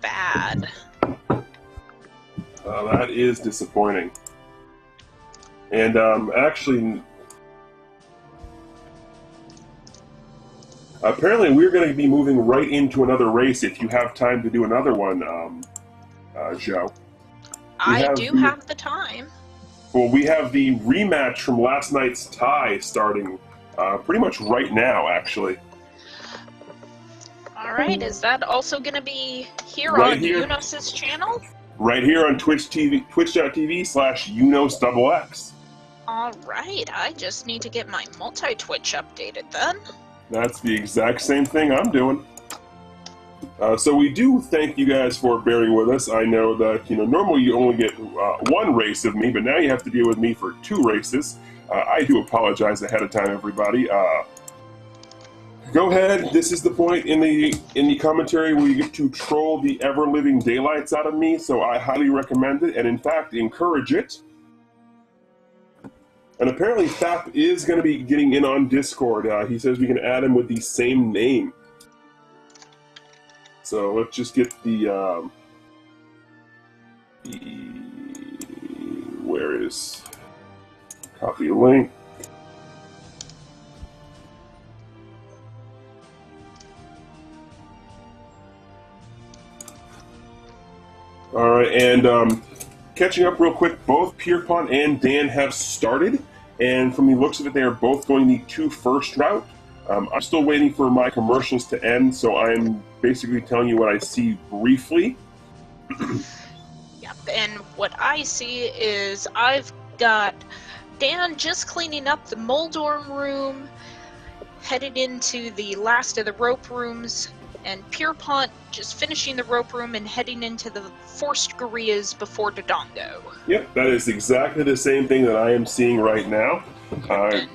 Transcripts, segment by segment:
bad. That is disappointing. And actually, apparently we're going to be moving right into another race if you have time to do another one, Joe. I do have the time. Well, we have the rematch from last night's tie starting pretty much right now, actually. Alright, is that also going to be here on Unos's channel? Right here on twitch.tv/UnosXX. Alright, I just need to get my multi-Twitch updated then. That's the exact same thing I'm doing. So we do thank you guys for bearing with us. I know that, normally you only get one race of me, but now you have to deal with me for 2 races. I do apologize ahead of time, everybody. Go ahead. This is the point in the commentary where you get to troll the ever-living daylights out of me, so I highly recommend it, and in fact, encourage it. And apparently Thap is going to be getting in on Discord. He says we can add him with the same name. So let's just get where is copy link. All right, and catching up real quick, both Pierpont and Dan have started, and from the looks of it, they are both going the 2-1 route. I'm still waiting for my commercials to end, so I'm basically telling you what I see briefly. Yep, and what I see is I've got Dan just cleaning up the Moldorm room, headed into the last of the rope rooms, and Pierpont just finishing the rope room and heading into the forced Gurias before Dodongo. Yep, that is exactly the same thing that I am seeing right now. And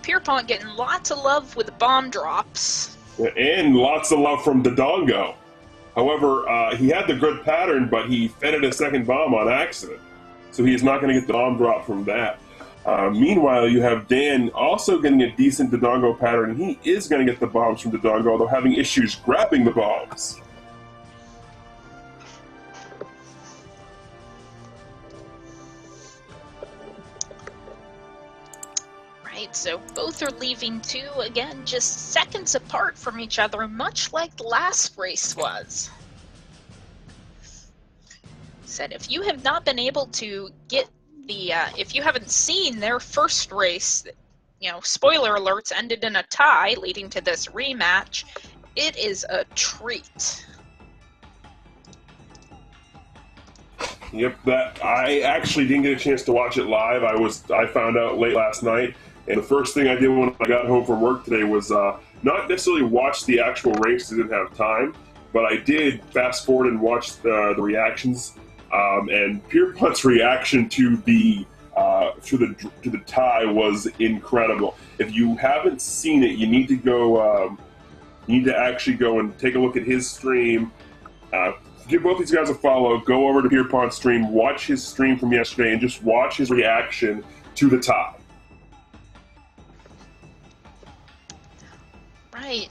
Pierpont getting lots of love with the bomb drops. And lots of love from Dodongo. However, he had the good pattern, but he fed it a second bomb on accident. So he is not going to get the bomb drop from that. Meanwhile, you have Dan also getting a decent Dodongo pattern, and he is going to get the bombs from Dodongo, although having issues grabbing the bombs. Right, so both are leaving too, again, just seconds apart from each other, much like the last race was. Said if you have not been able to get if you haven't seen their first race, spoiler alerts, ended in a tie, leading to this rematch. It is a treat. Yep, I actually didn't get a chance to watch it live. I found out late last night, and the first thing I did when I got home from work today was not necessarily watch the actual race. I didn't have time, but I did fast forward and watch the reactions. And Pierpont's reaction to the tie was incredible. If you haven't seen it, you need to go. You need to actually go and take a look at his stream. Give both these guys a follow. Go over to Pierpont's stream, watch his stream from yesterday, and just watch his reaction to the tie. Right,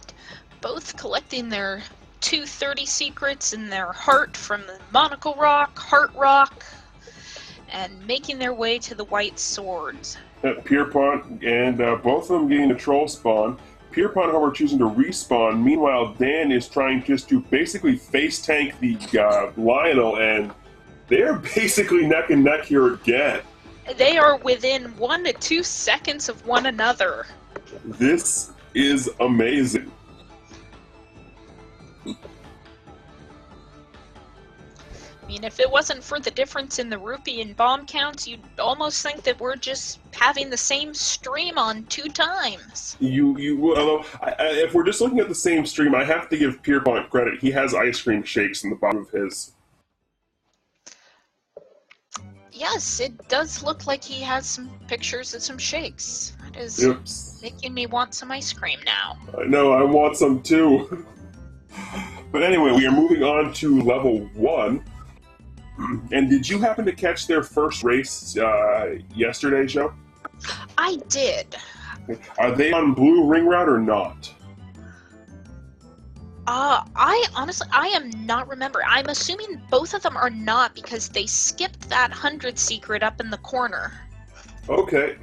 both collecting their 230 secrets in their heart from the Monocle Rock, Heart Rock, and making their way to the White Swords. Pierpont and both of them getting a troll spawn. Pierpont, however, choosing to respawn. Meanwhile, Dan is trying just to basically face tank the Lionel, and they're basically neck and neck here again. They are within 1 to 2 seconds of one another. This is amazing. I mean, if it wasn't for the difference in the rupee and bomb counts, you'd almost think that we're just having the same stream on 2 times. Although, if we're just looking at the same stream, I have to give Pierpont credit. He has ice cream shakes in the bottom of his. Yes, it does look like he has some pictures of some shakes. That is making me want some ice cream now. I know, I want some too. But anyway, we are moving on to level 1. And did you happen to catch their first race yesterday, Joe? I did. Are they on blue ring route or not? I am not remember. I'm assuming both of them are not because they skipped that 100 secret up in the corner. Okay.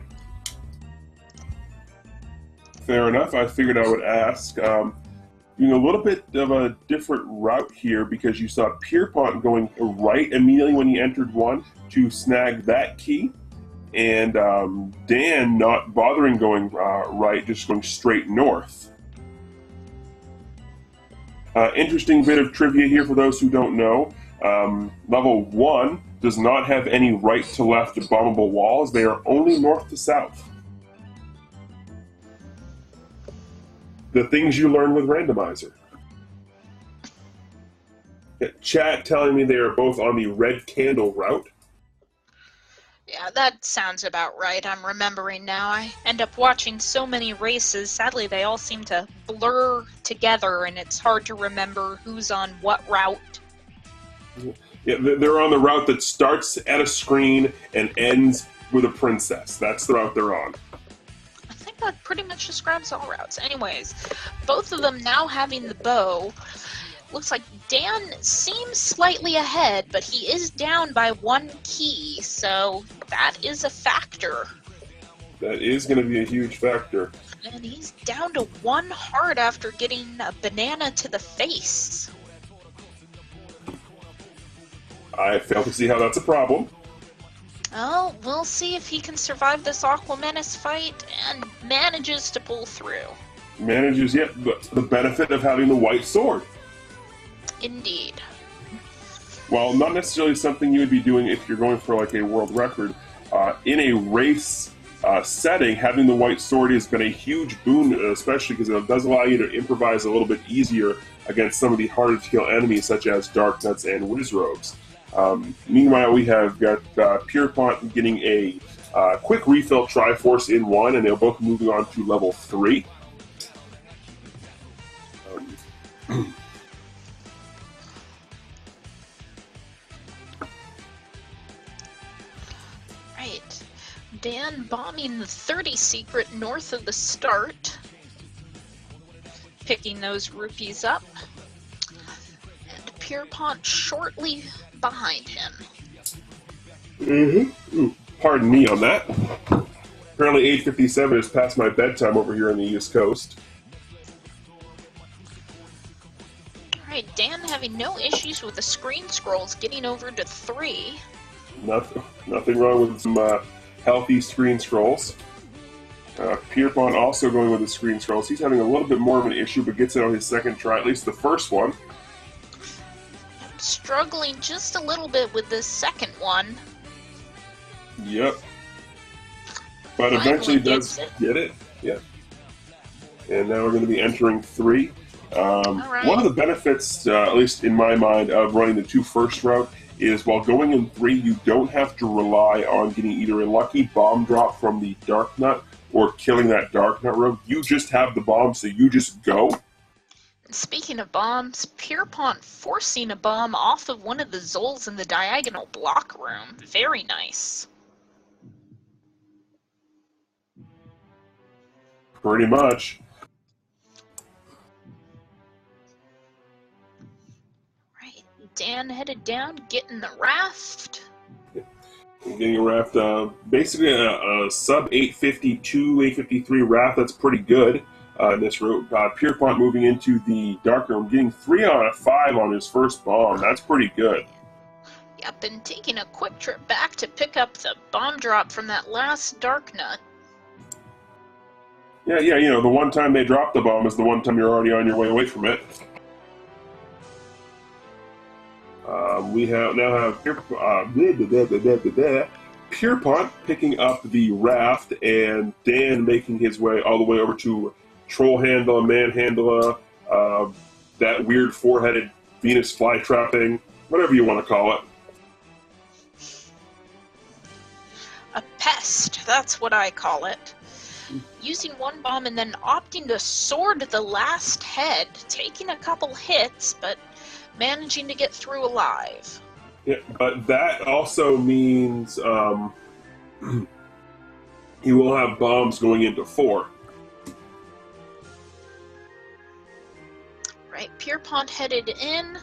Fair enough. I figured I would ask. Doing a little bit of a different route here because you saw Pierpont going right immediately when he entered one to snag that key, and Dan not bothering going right, just going straight north. Interesting bit of trivia here for those who don't know. Level 1 does not have any right to left bombable walls. They are only north to south. The things you learn with Randomizer. Chat telling me they are both on the red candle route. Yeah, that sounds about right. I'm remembering now. I end up watching so many races. Sadly, they all seem to blur together, and it's hard to remember who's on what route. Yeah, they're on the route that starts at a screen and ends with a princess. That's the route they're on. I think that pretty much describes all routes. Anyways, both of them now having the bow. Looks like Dan seems slightly ahead, but he is down by 1 key, so that is a factor. That is going to be a huge factor. And he's down to 1 heart after getting a banana to the face. I fail to see how that's a problem. Oh, we'll see if he can survive this Aqua Menace fight and manages to pull through. Manages, yet the benefit of having the white sword. Indeed. While not necessarily something you would be doing if you're going for like a world record, in a race setting, having the white sword has been a huge boon, especially because it does allow you to improvise a little bit easier against some of the harder to kill enemies such as Dark Nuts and Wizrobes. Meanwhile, we have got Pierpont getting a quick refill Triforce in 1, and they're both moving on to level 3. Right. Dan bombing the 30 secret north of the start. Picking those rupees up. And Pierpont shortly behind him. Pardon me on that. Apparently 8:57 is past my bedtime over here on the East Coast. Alright, Dan having no issues with the screen scrolls getting over to 3. Nothing wrong with some healthy screen scrolls. Pierpont also going with the screen scrolls. He's having a little bit more of an issue, but gets it on his second try, at least the first one. Struggling just a little bit with this second one. Yep. But eventually does get it. Yeah. And now we're going to be entering 3. Right. One of the benefits, at least in my mind, of running the 2 first route is while going in 3, you don't have to rely on getting either a lucky bomb drop from the Dark Nut or killing that Dark Nut rogue. You just have the bomb, so you just go. Speaking of bombs, Pierpont forcing a bomb off of one of the Zols in the diagonal block room. Very nice. Pretty much. Right, Dan headed down, getting the raft. Getting a raft, basically a sub 852, 853 raft. That's pretty good. In this route, Pierpont moving into the dark room, getting 3 out of 5 on his first bomb. That's pretty good. Yep, and taking a quick trip back to pick up the bomb drop from that last Dark Nut. Yeah, you know, the one time they drop the bomb is the one time you're already on your way away from it. We now have Pierpont picking up the raft, and Dan making his way all the way over to Troll Handler, Manhandler, that weird 4-headed Venus flytrap thing, whatever you want to call it. A pest, that's what I call it. Using one bomb and then opting to sword the last head, taking a couple hits, but managing to get through alive. Yeah, but that also means he will have bombs going into 4. Right, Pierpont headed in.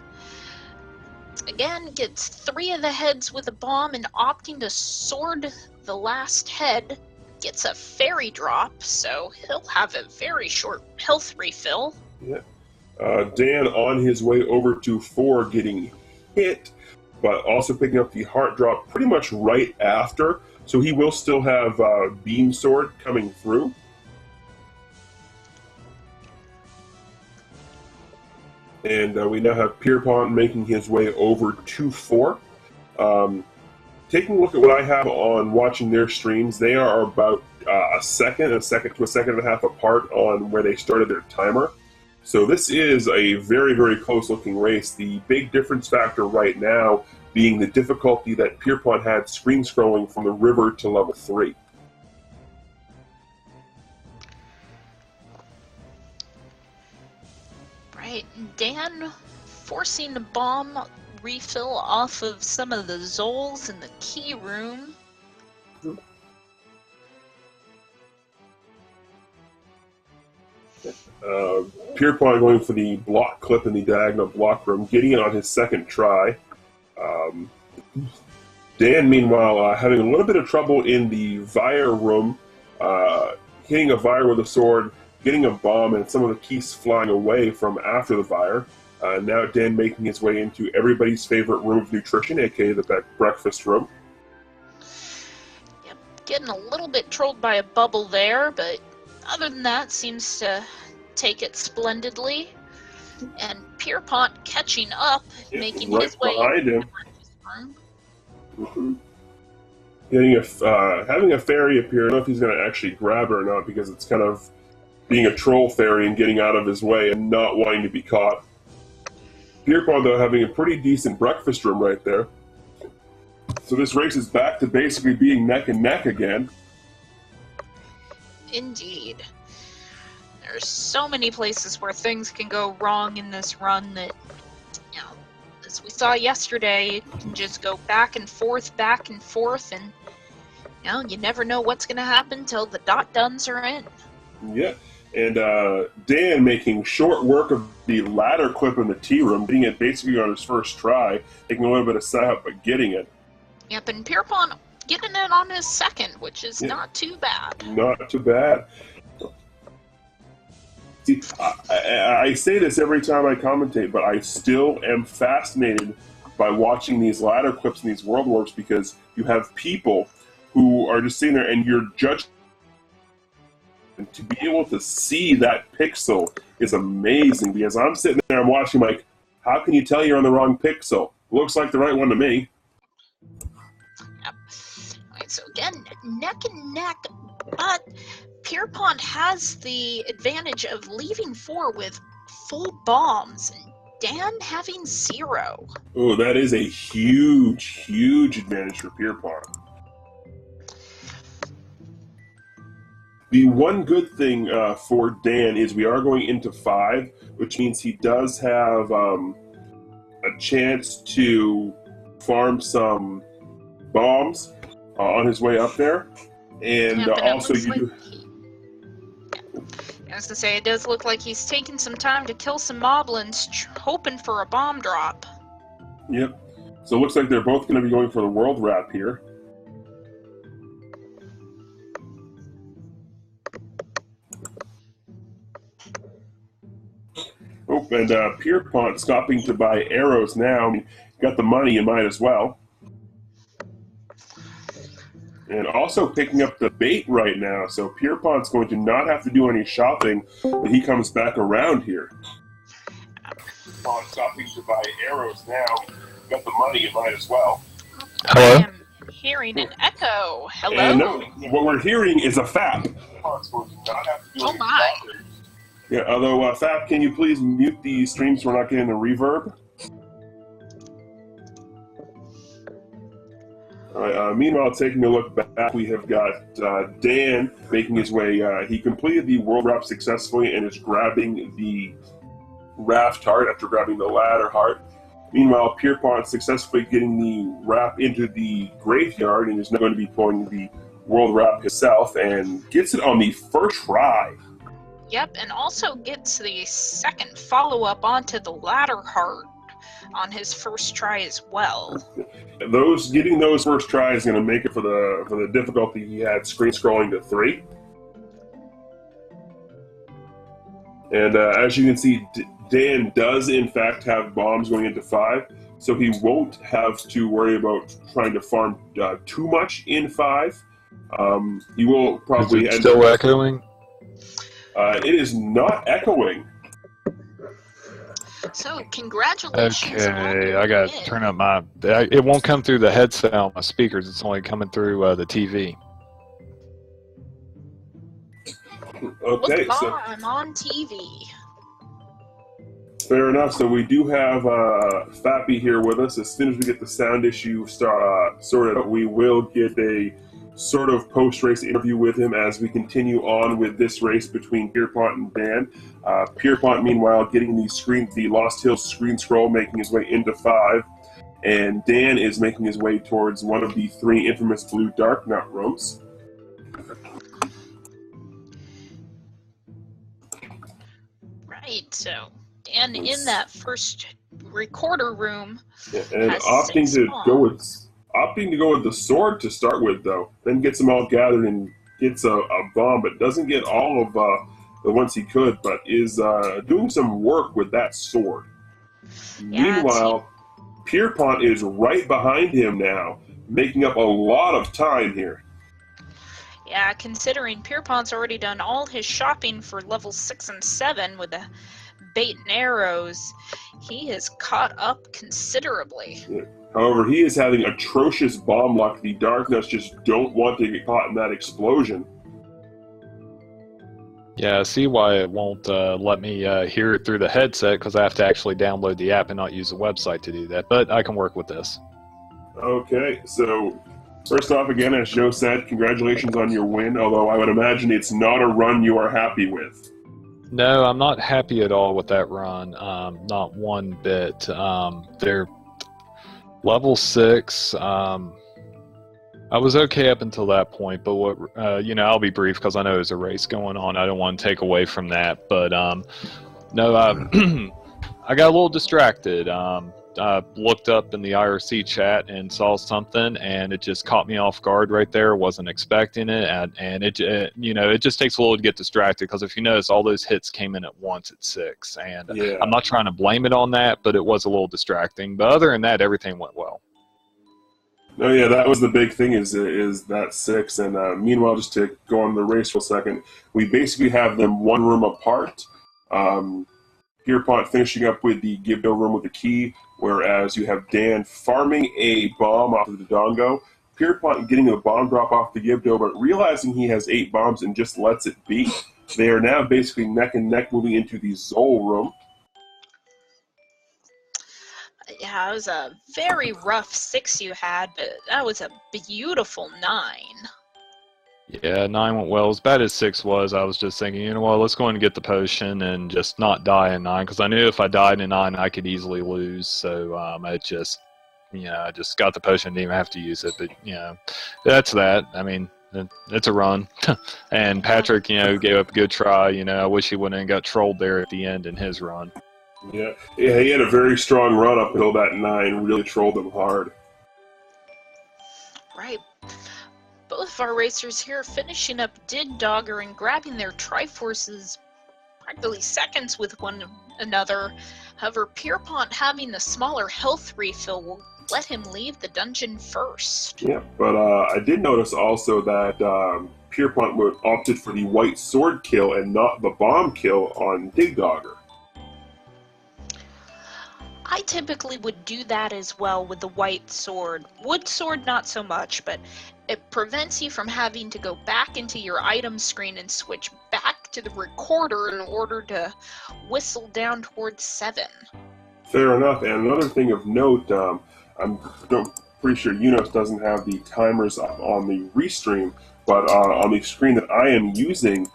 Again, gets 3 of the heads with a bomb and opting to sword the last head. Gets a fairy drop, so he'll have a very short health refill. Yeah. Dan on his way over to 4 getting hit, but also picking up the heart drop pretty much right after. So he will still have Beam Sword coming through. And we now have Pierpont making his way over to 4. Taking a look at what I have on watching their streams, they are about a second to a second and a half apart on where they started their timer. So this is a very, very close-looking race. The big difference factor right now being the difficulty that Pierpont had screen scrolling from the river to level 3. Right, Dan forcing a bomb refill off of some of the Zols in the key room. Pierpont going for the block clip in the diagonal block room, getting it on his second try. Dan, meanwhile, having a little bit of trouble in the Vire room, hitting a Vire with a sword, getting a bomb, and some of the keys flying away from after the Vire. Now Dan making his way into everybody's favorite room of nutrition, aka the breakfast room. Yep, getting a little bit trolled by a bubble there, but other than that, seems to take it splendidly. And Pierpont catching up, making right his way behind into him. the breakfast room. Mm-hmm. Getting having a fairy appear. I don't know if he's going to actually grab her or not, because it's kind of being a troll fairy and getting out of his way and not wanting to be caught. Pierpont, though, having a pretty decent breakfast room right there. So this race is back to basically being neck and neck again. Indeed. There's so many places where things can go wrong in this run that, you know, as we saw yesterday, it can just go back and forth, and, you know, you never know what's going to happen till the dot dones are in. Yeah, and Dan making short work of the ladder clip in the tea room, getting it basically on his first try, taking a little bit of setup, but getting it. Yep, and Pierpont getting it on his second, which is not too bad. Not too bad. See, I say this every time I commentate, but I still am fascinated by watching these ladder clips and these world warps, because you have people who are just sitting there and you're judging. And to be able to see that pixel is amazing, because I'm sitting there, I'm watching, like, how can you tell you're on the wrong pixel? Looks like the right one to me. Yep. Alright, so again, neck and neck, but Pierpont has the advantage of leaving 4 with full bombs, and Dan having 0. Oh, that is a huge, huge advantage for Pierpont. The one good thing for Dan is we are going into 5, which means he does have a chance to farm some bombs on his way up there. And also you do... I was to say, it does look like he's taking some time to kill some moblins, hoping for a bomb drop. Yep. So it looks like they're both going to be going for the world wrap here. Oh, and Pierpont stopping to buy arrows now. I mean, got the money, you might as well. And also picking up the bait right now, so Pierpont's going to not have to do any shopping when he comes back around here. Pierpont stopping to buy arrows now. Got the money, you might as well. Hello? I am hearing an echo. Hello? And no, what we're hearing is a FAP. Pierpont's going to not have to do any my. shopping. Yeah, although, FAP, can you please mute the stream so we're not getting the reverb? All right, meanwhile, taking a look back, we have got Dan making his way. He completed the world wrap successfully and is grabbing the raft heart after grabbing the ladder heart. Meanwhile, Pierpont successfully getting the wrap into the graveyard and is now going to be pulling the world wrap himself and gets it on the first try. Yep, and also gets the second follow-up onto the ladder heart on his first try as well. Getting those first tries is going to make it for the difficulty he had screen scrolling to 3. And as you can see, Dan does in fact have bombs going into 5, so he won't have to worry about trying to farm too much in 5. He will probably Is it still echoing? It is not echoing. So, congratulations. Okay, I gotta turn up my... It won't come through the headset on my speakers. It's only coming through the TV. Okay, Look, so I'm on TV. fair enough. So we do have Fappy here with us. As soon as we get the sound issue sorted out, we will get a sort of post-race interview with him as we continue on with this race between Pierpont and Dan. Pierpont, meanwhile, getting the Lost Hills screen scroll, making his way into 5, and Dan is making his way towards one of the 3 infamous blue dark nut rooms. Right, so Dan in that first recorder room. Yeah, and has opting 6 to bombs. go with the sword to start with, though. Then gets them all gathered and gets a bomb, but doesn't get all of the ones he could, but is doing some work with that sword. Yeah, Meanwhile, Pierpont is right behind him now, making up a lot of time here. Yeah, considering Pierpont's already done all his shopping for level 6 and 7 with the bait and arrows, he has caught up considerably. Yeah. However, he is having atrocious bomb luck. The Darknuts just don't want to get caught in that explosion. Yeah, I see why it won't let me hear it through the headset, because I have to actually download the app and not use the website to do that. But I can work with this. Okay, so first off, again, as Joe said, congratulations on your win, although I would imagine it's not a run you are happy with. No, I'm not happy at all with that run. Not one bit. They're level 6. I was okay up until that point, but what I'll be brief because I know there's a race going on. I don't want to take away from that, but no, I got a little distracted. I looked up in the IRC chat and saw something, and it just caught me off guard right there. Wasn't expecting it, and it just takes a little to get distracted, because if you notice, all those hits came in at once at 6, and yeah. I'm not trying to blame it on that, but it was a little distracting. But other than that, everything went well. No, yeah, that was the big thing is that 6, and meanwhile, just to go on the race for a second, we basically have them one room apart. Pierpont finishing up with the Gibdo room with the key, whereas you have Dan farming a bomb off of the Dodongo. Pierpont getting a bomb drop off the Gibdo, but realizing he has 8 bombs and just lets it be. They are now basically neck and neck moving into the Zol room. Yeah, it was a very rough 6 you had, but that was a beautiful 9. Yeah, 9 went well. As bad as 6 was, I was just thinking, let's go and get the potion and just not die in 9, because I knew if I died in 9, I could easily lose. So I just got the potion, didn't even have to use it. But that's that. I mean, it's a run. And Patrick, gave up a good try. I wish he wouldn't have got trolled there at the end in his run. Yeah, he had a very strong run up until that 9, really trolled him hard. Right. Both of our racers here finishing up Did Dogger and grabbing their Triforces practically seconds with one another. However, Pierpont having the smaller health refill will let him leave the dungeon first. Yeah, but I did notice also that Pierpont opted for the white sword kill and not the bomb kill on Dig Dogger. I typically would do that as well with the white sword. Wood sword, not so much, but it prevents you from having to go back into your item screen and switch back to the recorder in order to whistle down towards 7. Fair enough. And another thing of note, I'm pretty sure Unos doesn't have the timers up on the restream, but on the screen that I am using,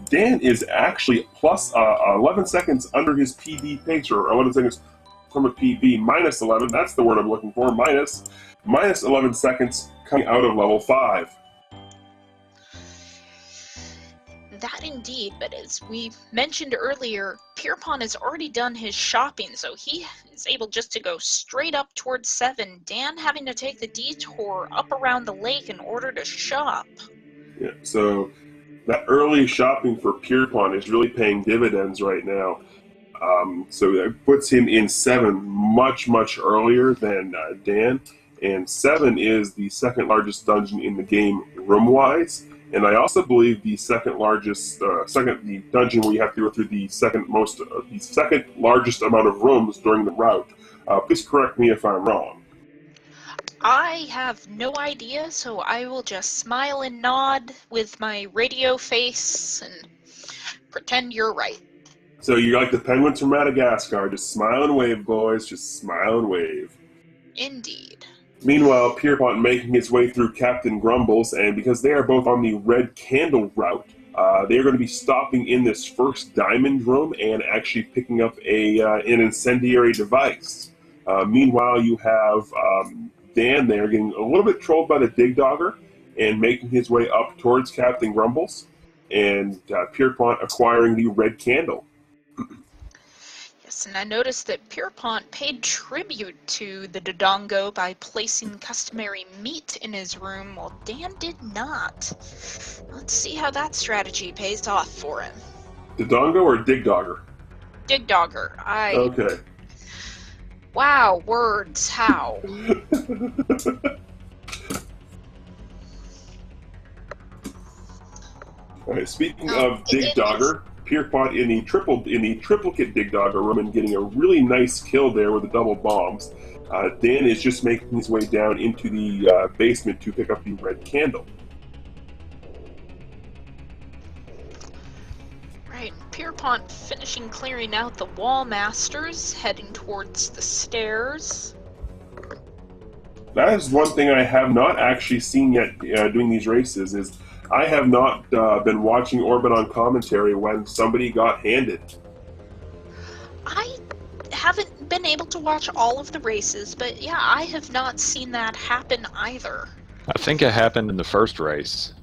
Dan is actually plus 11 seconds under his PB pace, or 11 seconds from a PB, minus 11, that's the word I'm looking for, minus 11 seconds coming out of level 5. That indeed, but as we mentioned earlier, Pierpont has already done his shopping, so he is able just to go straight up towards 7. Dan having to take the detour up around the lake in order to shop. Yeah, so that early shopping for Pierpont is really paying dividends right now. So that puts him in 7 much, much earlier than Dan. And 7 is the second largest dungeon in the game room-wise. And I also believe the second the dungeon where you have to go through the second largest amount of rooms during the route. Please correct me if I'm wrong. I have no idea, so I will just smile and nod with my radio face and pretend you're right. So you're like the penguins from Madagascar, just smile and wave, boys, just smile and wave. Indeed. Meanwhile, Pierpont making his way through Captain Grumble's, and because they are both on the red candle route, they are going to be stopping in this first diamond room and actually picking up an incendiary device. Meanwhile, you have Dan there getting a little bit trolled by the Dig Dogger and making his way up towards Captain Grumble's, and Pierpont acquiring the red candle. Yes, and I noticed that Pierpont paid tribute to the Dodongo by placing customary meat in his room, while Dan did not. Let's see how that strategy pays off for him. Dodongo or Dig Dogger? Dig Dogger. Okay. Wow, words, how? All right, speaking of Dig Dogger, Pierpont in the triplicate Dig Dogger room and getting a really nice kill there with the double bombs. Dan is just making his way down into the basement to pick up the red candle. Right, Pierpont finishing clearing out the wall masters, heading towards the stairs. That is one thing I have not actually seen yet doing these races, is I have not been watching Orbit on commentary when somebody got handed. I haven't been able to watch all of the races, but yeah, I have not seen that happen either. I think it happened in the first race.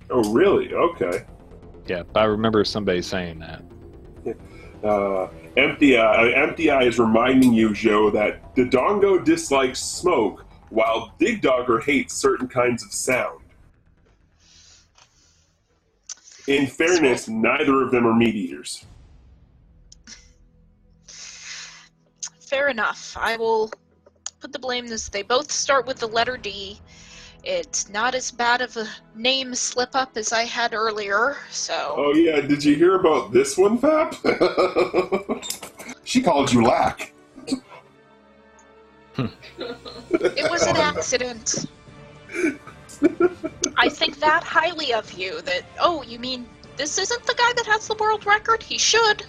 Oh, really? Okay. Yeah, I remember somebody saying that. Empty Eye is reminding you, Joe, that Dodongo dislikes smoke, while Dig Dogger hates certain kinds of sound. In fairness, neither of them are meat eaters. Fair enough. I will put the blame this. They both start with the letter D. It's not as bad of a name slip-up as I had earlier, so... Oh yeah, did you hear about this one, Fap? She called you Lack. It was an accident. I think that highly of you, that, oh, you mean this isn't the guy that has the world record? He should.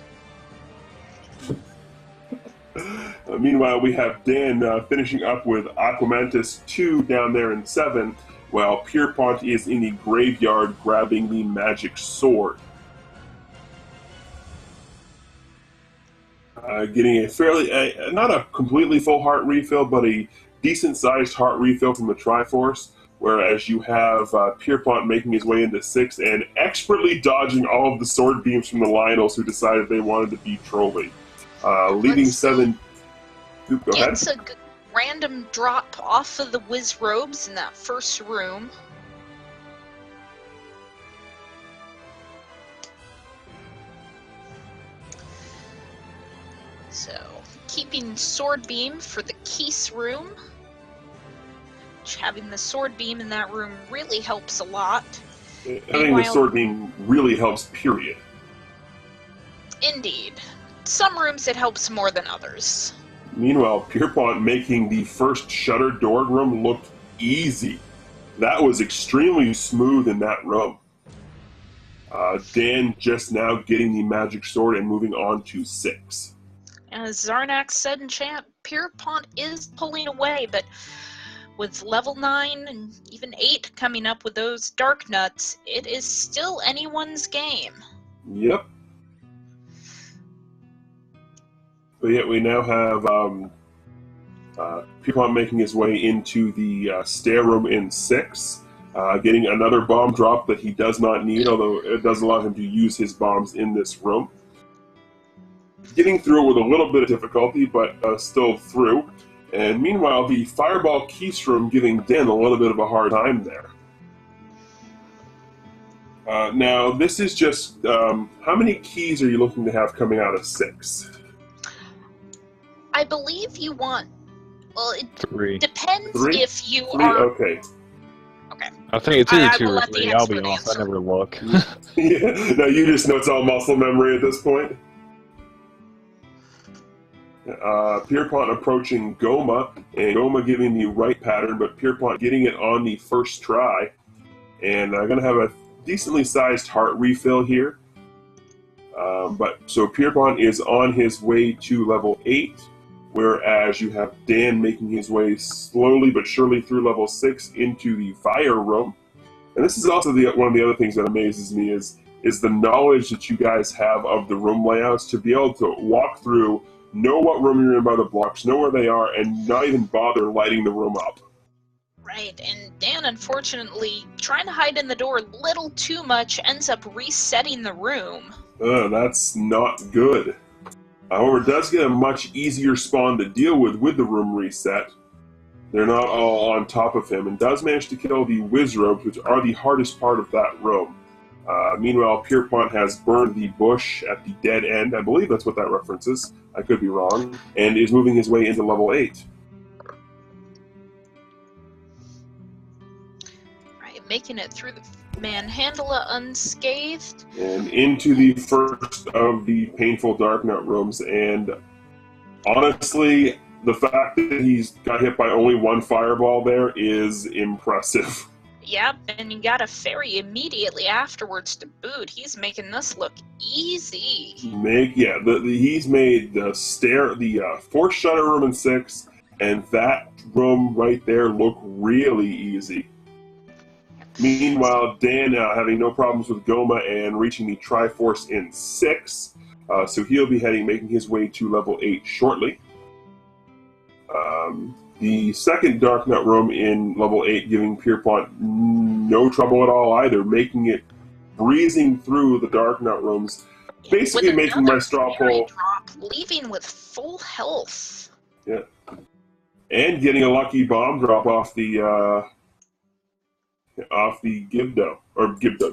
Meanwhile, we have Dan finishing up with Aquamantis 2 down there in 7, while Pierpont is in the graveyard grabbing the magic sword. Getting a fairly, not a completely full heart refill, but a decent-sized heart refill from the Triforce, whereas you have Pierpont making his way into 6 and expertly dodging all of the sword beams from the Lionels who decided they wanted to be trolly. Leaving 7... Oop, go ahead. It's a random drop off of the whiz robes in that first room. So, keeping sword beam for the Keese room. Which having the sword beam in that room really helps a lot. I think the sword beam really helps, period. Indeed. Some rooms it helps more than others. Meanwhile, Pierpont making the first shuttered door room look easy. That was extremely smooth in that room. Dan just now getting the magic sword and moving on to 6. As Zarnak said in chat, Pierpont is pulling away, but with level 9 and even 8 coming up with those dark nuts, it is still anyone's game. Yep. But yet we now have Pierpont making his way into the stair room in 6. getting another bomb drop that he does not need, although it does allow him to use his bombs in this room. Getting through it with a little bit of difficulty, but still through. And meanwhile, the Fireball Keystrom giving Dan a little bit of a hard time there. Now, this is just, how many keys are you looking to have coming out of 6? I believe you want, well, it 3. depends 3? if you 3? are... Okay. Okay. I think it's either I 2 will or let the 3. I'll be expert honest, I answer. never look. Yeah. Now, you just know it's all muscle memory at this point. Pierpont approaching Goma, and Goma giving the right pattern, but Pierpont getting it on the first try. And I'm going to have a decently sized heart refill here. So Pierpont is on his way to level 8, whereas you have Dan making his way slowly but surely through level 6 into the fire room. And this is also one of the other things that amazes me is the knowledge that you guys have of the room layouts to be able to walk through, know what room you're in by the blocks, know where they are, and not even bother lighting the room up. Right, and Dan, unfortunately, trying to hide in the door a little too much, ends up resetting the room. That's not good. However, it does get a much easier spawn to deal with the room reset. They're not all on top of him, and does manage to kill the Wizrobes, which are the hardest part of that room. Meanwhile, Pierpont has burned the bush at the dead end. I believe that's what that references. I could be wrong. And is moving his way into level 8. Right, making it through the Manhandla unscathed. And into the first of the painful Dark Nut rooms. And honestly, the fact that he's got hit by only one fireball there is impressive. Yep, and you got a fairy immediately afterwards to boot. He's making this look easy. He's made the Force Shutter room in 6, and that room right there look really easy. Meanwhile, Dan having no problems with Goma and reaching the Triforce in 6, so he'll be making his way to level 8 shortly. The second Dark Nut room in level 8 giving Pierpont no trouble at all either, making it breezing through the Dark Nut rooms, basically making my straw poll drop, leaving with full health. Yeah, and getting a lucky bomb drop off the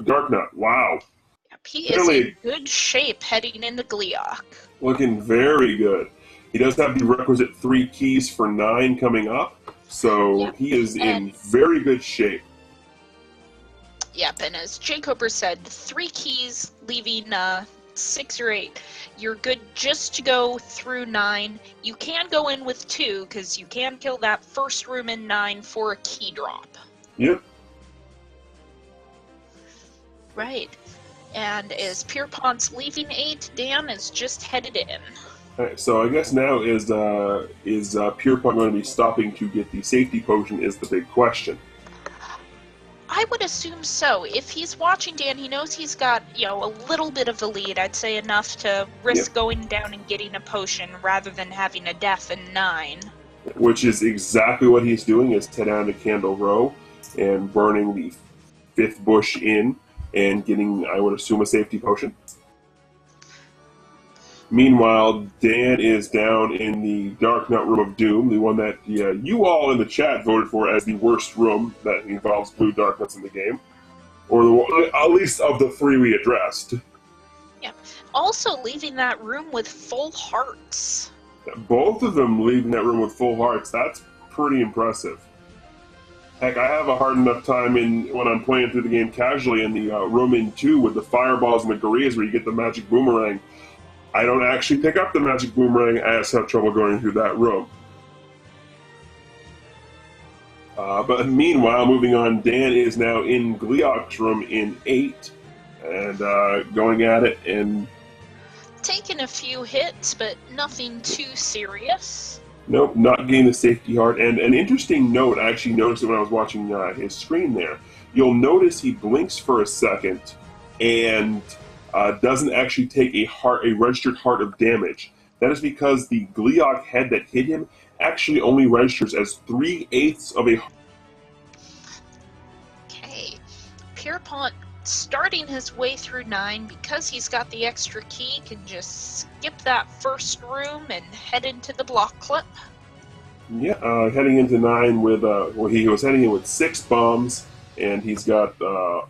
Dark Nut. Wow, Yep, he is in good shape heading into Gleeok. Looking very good. He does have the requisite 3 keys for 9 coming up, so he is in very good shape. Yep, and as Jay Cooper said, 3 keys leaving 6 or 8. You're good just to go through 9. You can go in with 2, because you can kill that first room in 9 for a key drop. Yep. Right. And as Pierpont's leaving 8, Dan is just headed in. Alright, so I guess now is Pierpont going to be stopping to get the safety potion is the big question. I would assume so. If he's watching Dan, he knows he's got, a little bit of a lead. I'd say enough to risk going down and getting a potion rather than having a death in 9. Which is exactly what he's doing, is head down to Candle Row and burning the 5th bush in and getting, I would assume, a safety potion. Meanwhile, Dan is down in the Dark Nut Room of Doom, the one that you all in the chat voted for as the worst room that involves blue Dark Nuts in the game. Or at least of the 3 we addressed. Yeah. Also leaving that room with full hearts. Both of them leaving that room with full hearts. That's pretty impressive. Heck, I have a hard enough time when I'm playing through the game casually in the room in 2 with the fireballs and the gorillas where you get the magic boomerang. I don't actually pick up the magic boomerang. I just have trouble going through that room. But meanwhile, moving on, Dan is now in Gleeok's room in 8 and going at it and taking a few hits, but nothing too serious. Nope, not getting the safety heart. And an interesting note, I actually noticed it when I was watching his screen there. You'll notice he blinks for a second and doesn't actually take a registered heart of damage. That is because the Gleeok head that hit him actually only registers as 3/8 of a heart. Okay, Pierpont, starting his way through 9, because he's got the extra key, can just skip that first room and head into the block clip. Yeah, heading into 9 with, well, he was heading in with 6 bombs, and he's got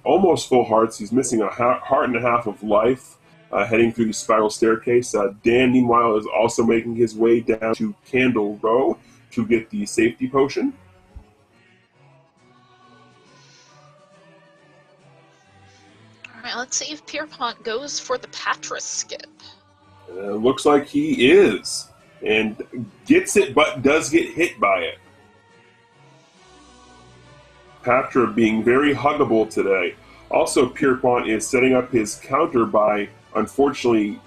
almost full hearts. He's missing a heart and a half of life, heading through the spiral staircase. Dan, meanwhile, is also making his way down to Candle Row to get the safety potion. Alright, let's see if Pierpont goes for the Patra skip. Looks like he is, and gets it, but does get hit by it. Patra being very huggable today. Also, Pierpont is setting up his counter by, unfortunately,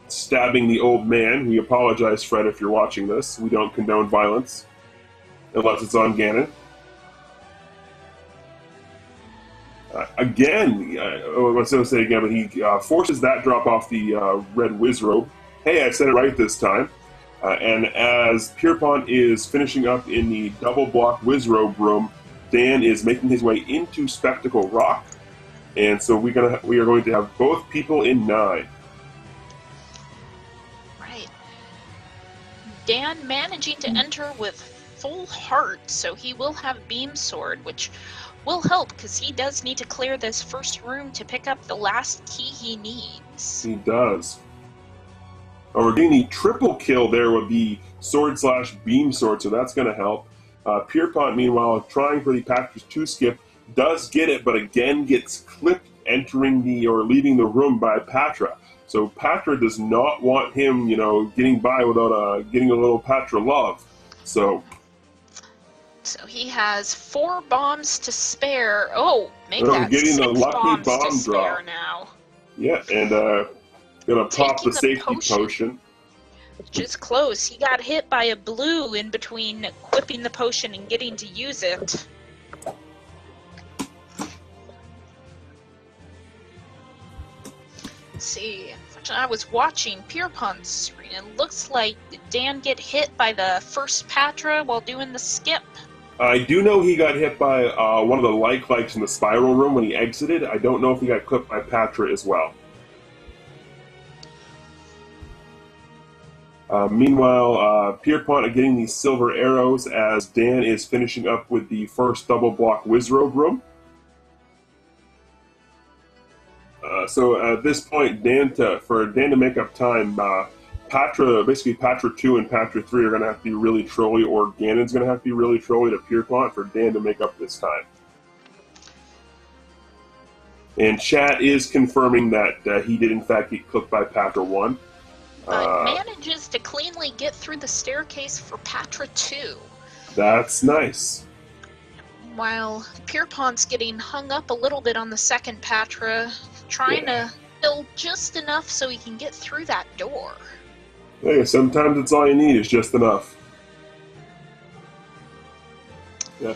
stabbing the old man. We apologize, Fred, if you're watching this. We don't condone violence, unless it's on Ganon. Again, let's not say again, but he forces that drop off the red Wizrobe. Hey, I said it right this time. And as Pierpont is finishing up in the double block Wizrobe room, Dan is making his way into Spectacle Rock, and so we are going to have both people in 9. Right. Dan managing to enter with full heart, so he will have Beam Sword, which will help because he does need to clear this first room to pick up the last key he needs. He does. Oh, we're getting the triple kill there with the sword/beam sword, so that's going to help. Pierpont, meanwhile, trying for the Patra's 2 skip, does get it, but again gets clipped entering or leaving the room by Patra. So Patra does not want him, getting by without getting a little Patra love. So he has 4 bombs to spare. Oh, make that getting 6 the lucky bombs bomb to spare drop now. Yeah, and gonna pop the safety potion. Which is close. He got hit by a blue in between equipping the potion and getting to use it. Let's see. I was watching Pierpont's screen. It looks like did Dan get hit by the first Patra while doing the skip? I do know he got hit by one of the likes in the spiral room when he exited. I don't know if he got clipped by Patra as well. Meanwhile, Pierpont getting these silver arrows as Dan is finishing up with the first double block Wizrobe room. So at this point, for Dan to make up time, basically Patra 2 and Patra 3 are going to have to be really trolly, or Ganon's going to have to be really trolly to Pierpont for Dan to make up this time. And chat is confirming that he did in fact get clipped by Patra 1. But manages to cleanly get through the staircase for Patra 2. That's nice. While Pierpont's getting hung up a little bit on the second Patra, trying to build just enough so he can get through that door. Hey, sometimes it's all you need is just enough. Yeah.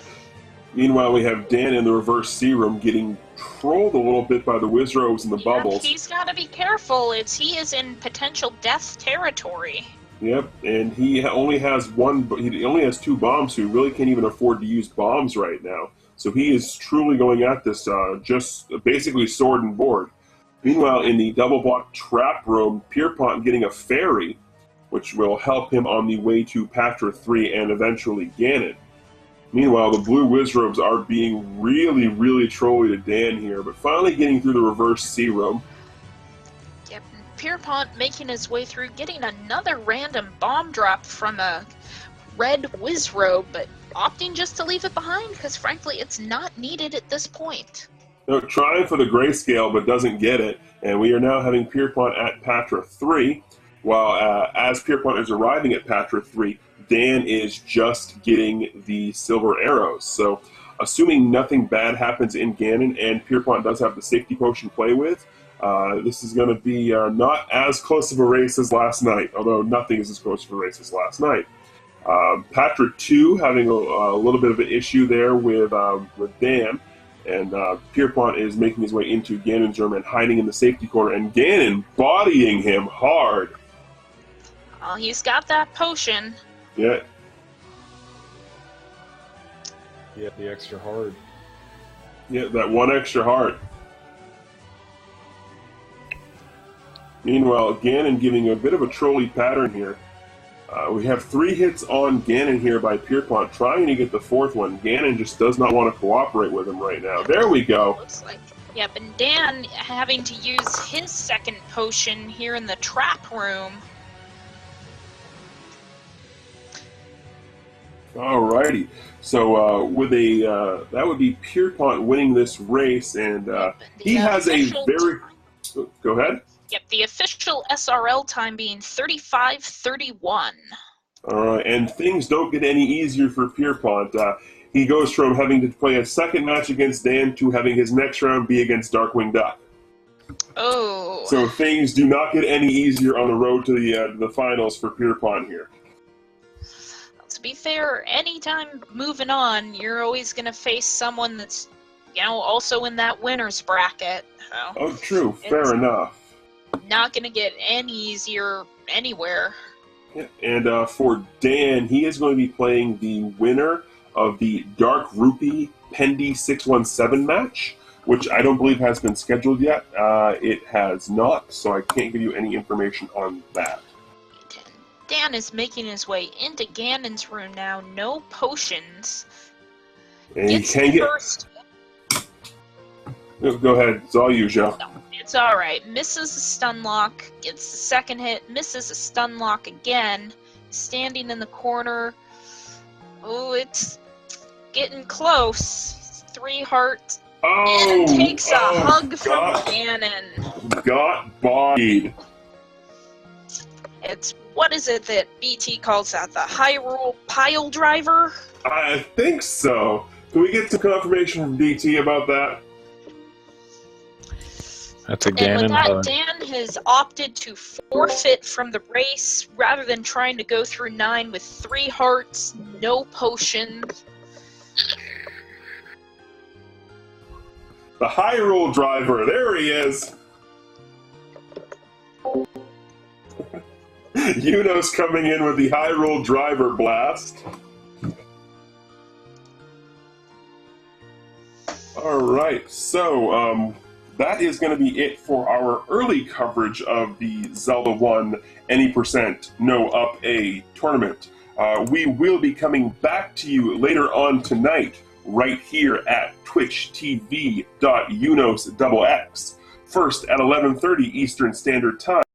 Meanwhile, we have Dan in the reverse C room getting trolled a little bit by the Wizrobes and the bubbles. He's got to be careful. He is in potential death territory. Yep, and he only has 2 bombs, so he really can't even afford to use bombs right now. So he is truly going at this just basically sword and board. Meanwhile, in the double block trap room, Pierpont getting a fairy, which will help him on the way to Patra 3 and eventually Ganon. Meanwhile, the blue Wizrobes are being really, really trolly to Dan here, but finally getting through the reverse C room. Yep, Pierpont making his way through, getting another random bomb drop from a red Wizrobe, but opting just to leave it behind because, frankly, it's not needed at this point. Trying for the grayscale, but doesn't get it, and we are now having Pierpont at Patra 3, while as Pierpont is arriving at Patra 3, Dan is just getting the silver arrows. So, assuming nothing bad happens in Ganon and Pierpont does have the safety potion to play with, this is going to be not as close of a race as last night, although nothing is as close of a race as last night. Patra 2 having a little bit of an issue there with Dan, and Pierpont is making his way into Ganon's room and hiding in the safety corner, and Ganon bodying him hard. Oh, he's got that potion. Yeah. Yeah, the extra hard. Yeah, that one extra heart. Meanwhile, Ganon giving a bit of a trolly pattern here. We have 3 hits on Ganon here by Pierpont, trying to get the 4th one. Ganon just does not want to cooperate with him right now. There we go. Looks like, yep, and Dan having to use his second potion here in the trap room. Alrighty. So with a that would be Pierpont winning this race, and he has a very. Go ahead. Yep, the official SRL time being 35:31. All right, and things don't get any easier for Pierpont. He goes from having to play a second match against Dan to having his next round be against Darkwing Duck. Oh. So things do not get any easier on the road to the finals for Pierpont here. To be fair, anytime moving on, you're always going to face someone that's, also in that winner's bracket. So oh, true. Fair enough. Not going to get any easier anywhere. Yeah. And for Dan, he is going to be playing the winner of the Dark Rupee Pendy 617 match, which I don't believe has been scheduled yet. It has not, so I can't give you any information on that. Dan is making his way into Ganon's room now. No potions. And you can get... First. Go ahead. It's all you, Joe. No, it's all right. Misses a stun lock. Gets the second hit. Misses a stun lock again. Standing in the corner. Oh, it's getting close. 3 hearts. Oh! And takes a hug from Ganon. Got bodied. It's, what is it that BT calls that? The Hyrule Pile Driver? I think so. Can we get some confirmation from BT about that? That's a Ganon And with that, hug. Dan has opted to forfeit from the race rather than trying to go through 9 with 3 hearts, no potions. The Hyrule Driver. There he is. Yuno's coming in with the Hyrule Driver blast. Alright, so that is going to be it for our early coverage of the Zelda 1 Any Percent No Up&A tournament. We will be coming back to you later on tonight, right here at twitchtv.unosxx. First at 11:30 Eastern Standard Time.